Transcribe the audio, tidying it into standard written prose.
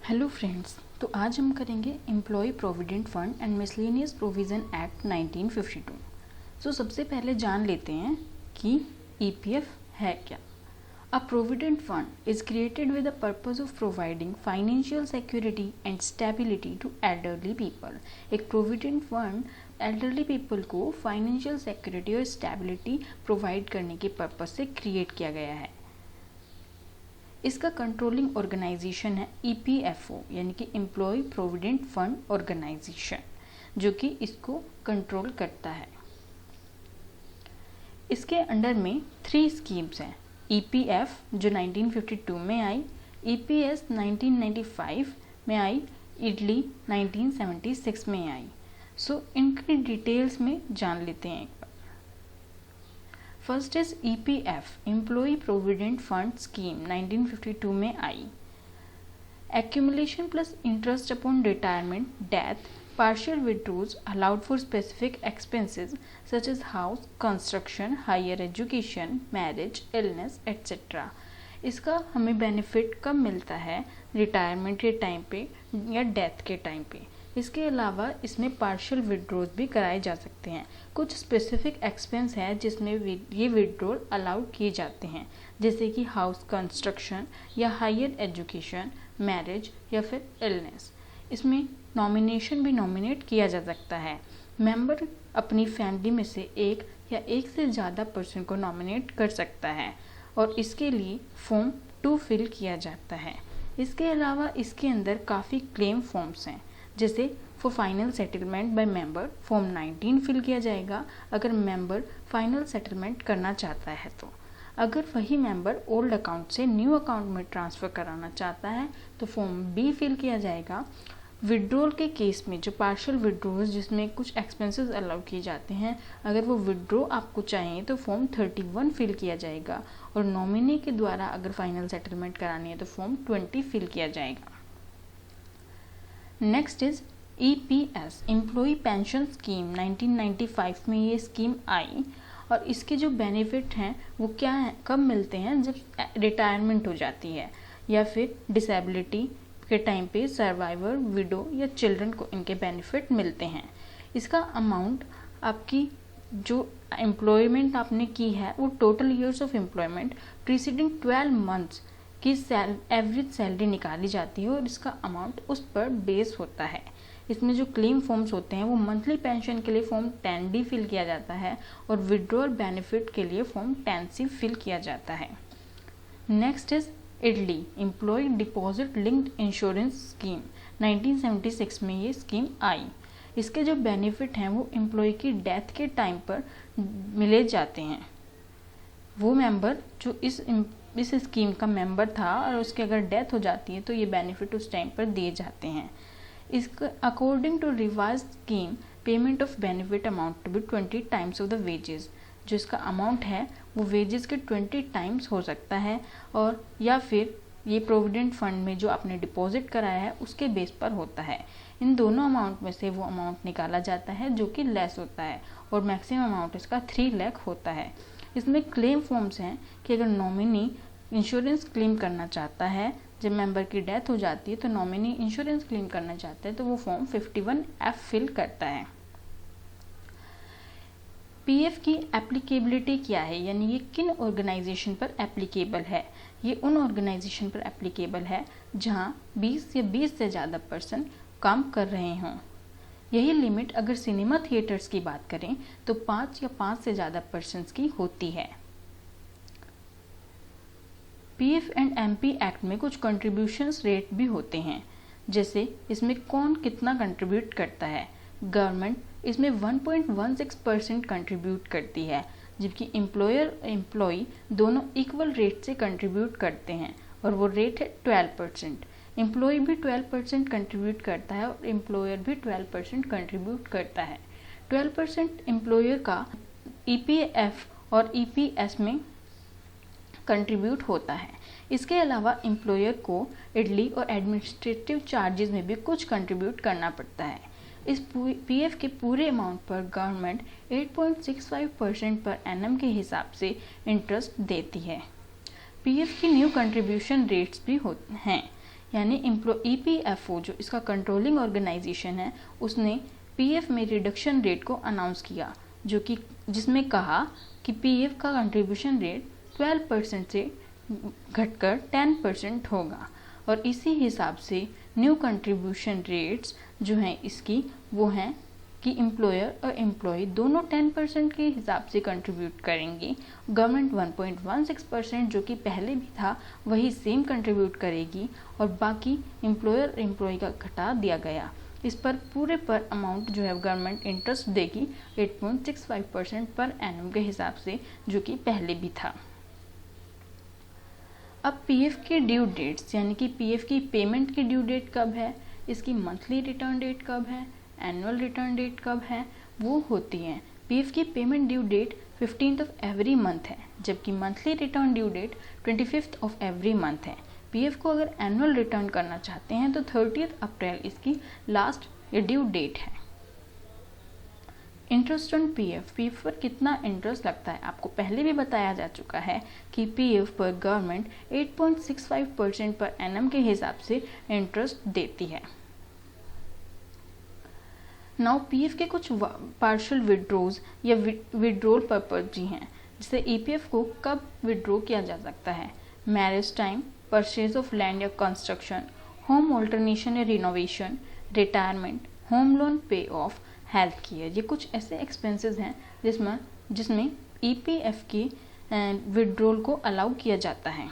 Hello friends, तो आज हम करेंगे employ provident fund and miscellaneous provision act 1952। सबसे पहले जान लेते हैं कि ईपीएफ है क्या। A provident fund is created with the purpose of providing financial security and stability to elderly people. एक प्रोविडेंट फंड एल्डरली पीपल को फाइनेंशियल सिक्योरिटी और स्टेबिलिटी प्रोवाइड करने के पर्पस से क्रिएट किया गया है। इसका कंट्रोलिंग ऑर्गेनाइजेशन है ईपीएफओ यानी कि एम्प्लॉय प्रोविडेंट फंड ऑर्गेनाइजेशन, जो कि इसको कंट्रोल करता है। इसके अंडर में 3 स्कीम्स हैं। ईपीएफ जो 1952 में आई, ईपीएस 1995 में आई, इडली 1976 में आई। इनकी डिटेल्स में जान लेते हैं एक बार। First is EPF employ provident fund scheme 1952 में आई। Accumulation plus interest upon retirement, death, partial withdrawals allowed for specific expenses such as house construction, higher education, marriage, illness, etc. इसका हमें बेनिफिट कब मिलता है? रिटायरमेंट के टाइम पे या डेथ के टाइम पे। इसके अलावा इसमें पार्शियल विड्रॉज भी कराए जा सकते हैं। कुछ स्पेसिफिक एक्सपेंस है जिसमें ये विड्रॉल अलाउड किए जाते हैं, जैसे कि हाउस कंस्ट्रक्शन या हायर एजुकेशन, मैरिज या फिर इलनेस। इसमें नॉमिनेशन भी नॉमिनेट किया जा सकता है। मेंबर अपनी फैमिली में से एक या एक से ज़्यादा पर्सन को नॉमिनेट कर सकता है और इसके लिए फॉर्म 2 फिल किया जाता है। इसके अलावा इसके अंदर काफ़ी क्लेम फॉर्म्स हैं, जैसे for final settlement by member form 19 fill किया जाएगा अगर मेंबर फाइनल सेटलमेंट करना चाहता है। तो अगर वही मेंबर ओल्ड अकाउंट से न्यू अकाउंट में ट्रांसफ़र कराना चाहता है तो फॉर्म बी फिल किया जाएगा। विड्रॉल के केस में जो पार्शियल विड्रॉल जिसमें कुछ एक्सपेंसेस अलाउ किए जाते हैं, अगर वो विड्रॉ आपको चाहिए तो फॉर्म 31 फिल किया जाएगा और नॉमिनी के द्वारा अगर फाइनल सेटलमेंट करानी है तो फॉर्म 20 फिल किया जाएगा। Next is EPS employ pension scheme 1995 में ये स्कीम आई और इसके जो बेनिफिट हैं वो क्या है, कब मिलते हैं? जब रिटायरमेंट हो जाती है या फिर डिसेबिलिटी के टाइम पे सर्वाइवर, विडो या चिल्ड्रन को इनके बेनिफिट मिलते हैं। इसका अमाउंट आपकी जो एम्प्लॉयमेंट आपने की है वो total years of employment preceding 12 months की एवरेज सैलरी निकाली जाती है और इसका अमाउंट उस पर बेस होता है। इसमें जो क्लेम फॉर्म्स होते हैं वो मंथली पेंशन के लिए फॉर्म 10D फिल किया जाता है और विड्रॉल बेनिफिट के लिए फॉर्म 10C फिल किया जाता है। Next is EDLI employ deposit linked insurance scheme 1976 में ये स्कीम आई। इसके जो बेनिफिट हैं वो एम्प्लॉय की डेथ के टाइम पर मिले जाते हैं। वो मेंबर जो इस स्कीम का मेंबर था और उसकी अगर डेथ हो जाती है तो ये बेनिफिट उस टाइम पर दिए जाते हैं। इसका according to revise scheme payment of benefit amount to be 20 times of the wages. जो इसका अमाउंट है वो वेजेस के 20 टाइम्स हो सकता है और या फिर ये प्रोविडेंट फंड में जो आपने डिपॉजिट कराया है उसके बेस पर होता है। इन दोनों अमाउंट में से वो अमाउंट निकाला जाता है जो कि लेस होता है और मैक्सिमम अमाउंट इसका 3 लाख होता है। इसमें क्लेम फॉर्म्स हैं कि अगर नॉमिनी इंश्योरेंस क्लेम करना चाहता है, जब मेंबर की डेथ हो जाती है तो नॉमिनी इंश्योरेंस क्लेम करना चाहता है तो वो फॉर्म 51F फिल करता है। पीएफ की एप्लीकेबिलिटी क्या है, यानी ये किन ऑर्गेनाइजेशन पर एप्लीकेबल है? ये उन ऑर्गेनाइजेशन पर एप्लीकेबल है जहां 20 या 20 से ज़्यादा पर्सन काम कर रहे हों। यही लिमिट अगर सिनेमा थिएटर्स की बात करें तो 5 या 5 से ज़्यादा पर्सन्स की होती है। पीएफ एंड एमपी एक्ट में कुछ कंट्रीब्यूशंस रेट भी होते हैं, जैसे इसमें कौन कितना कंट्रीब्यूट करता है। गवर्नमेंट इसमें 1.16% कंट्रीब्यूट करती है, जबकि एम्प्लॉयर एम्प्लॉई दोनों इक्वल रेट से कंट्रीब्यूट करते हैं और वो रेट है 12%। एम्प्लॉय भी 12% कंट्रीब्यूट करता है और एम्प्लॉयर भी 12% कंट्रीब्यूट करता है। 12% एम्प्लॉयर का ईपीएफ और ईपीएस में कंट्रीब्यूट होता है। इसके अलावा एम्प्लॉयर को इडली और एडमिनिस्ट्रेटिव चार्जेस में भी कुछ कंट्रीब्यूट करना पड़ता है। इस पीएफ के पूरे अमाउंट पर गवर्नमेंट 8.65% पर एनम के हिसाब से इंटरेस्ट देती है। पीएफ की न्यू कंट्रीब्यूशन रेट्स भी हैं। यानी EPFO जो इसका कंट्रोलिंग ऑर्गेनाइजेशन है, उसने पीएफ में रिडक्शन रेट को अनाउंस किया, जो कि जिसमें कहा कि पीएफ का कंट्रीब्यूशन रेट 12% से घटकर 10% होगा और इसी हिसाब से न्यू कंट्रीब्यूशन रेट्स जो हैं इसकी वो हैं कि एम्प्लॉयर और एम्प्लॉय दोनों 10% के हिसाब से कंट्रीब्यूट करेंगे। गवर्नमेंट 1.16% जो कि पहले भी था वही सेम कंट्रीब्यूट करेगी और बाकी एम्प्लॉयर एम्प्लॉय का घटा दिया गया। इस पर पूरे पर अमाउंट जो है गवर्नमेंट इंटरेस्ट देगी 8.65% पर एनम के हिसाब से, जो कि पहले भी था। अब पीएफ के ड्यू डेट्स यानी कि पीएफ की पेमेंट की ड्यू डेट कब है, इसकी मंथली रिटर्न डेट कब है, एनुअल रिटर्न डेट कब है, वो होती हैं। पीएफ की payment due date 15th of every month है, जबकि monthly return due date 25th of every month है। पीएफ को अगर एनुअल रिटर्न करना चाहते हैं तो 30th अप्रैल इसकी लास्ट ड्यू डेट है। इंटरेस्ट ऑन पीएफ पर कितना इंटरेस्ट लगता है आपको पहले भी बताया जा चुका है कि पीएफ पर गवर्नमेंट 8.65% पर एनम के हिसाब से इंटरेस्ट देती है। नाउ पीएफ के कुछ पार्शियल विड्रॉज या विड्रॉल पर्पज भी हैं, जिसे ईपीएफ को कब विड्रॉ किया जा सकता है। Marriage time, purchase of land या कंस्ट्रक्शन, होम ऑल्टरनेशन या रिनोवेशन, रिटायरमेंट, होम लोन पे ऑफ, हेल्थ केयर, ये कुछ ऐसे एक्सपेंसेस हैं जिसमें ईपीएफ की विड्रॉल को अलाउ किया जाता है।